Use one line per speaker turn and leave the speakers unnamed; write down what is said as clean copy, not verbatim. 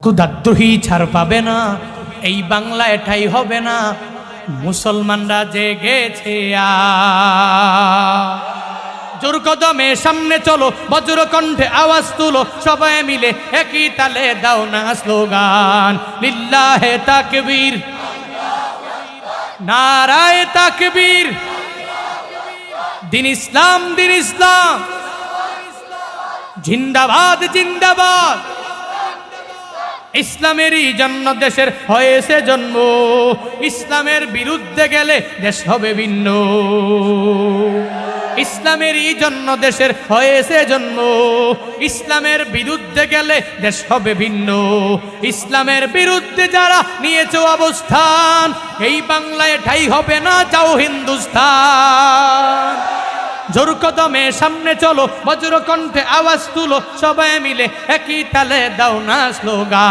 ক্ষুধাদ্রোহী ছাড় পাবে না, এই বাংলা এটাই হবে না। মুসলমানরা জেগেছে জোর কদমে সামনে চলো, বজ্র কণ্ঠে আওয়াজ তুলো, সবাই মিলে একই তালে দাও না স্লোগান, লিল্লাহে তাকবীর, নারায়ে তাকবীর, দিন ইসলাম, দিন ইসলাম, জিন্দাবাদ, জিন্দাবাদ। ইসলামেরই জন্য দেশের হয়েছে জন্ম, ইসলামের বিরুদ্ধে গেলে দেশ হবে ভিন্ন। ইসলামেরই জন্য দেশের হয়েছে জন্ম, ইসলামের বিরুদ্ধে গেলে দেশ হবে ভিন্ন। ইসলামের বিরুদ্ধে যারা নিয়েছে অবস্থান, এই বাংলায় ঠাই হবে না, যাও হিন্দুস্তান। জোর কদমে সামনে চলো, বজ্র কণ্ঠে আওয়াজ তুলো, সবাই মিলে একই তালে দাও না স্লোগান।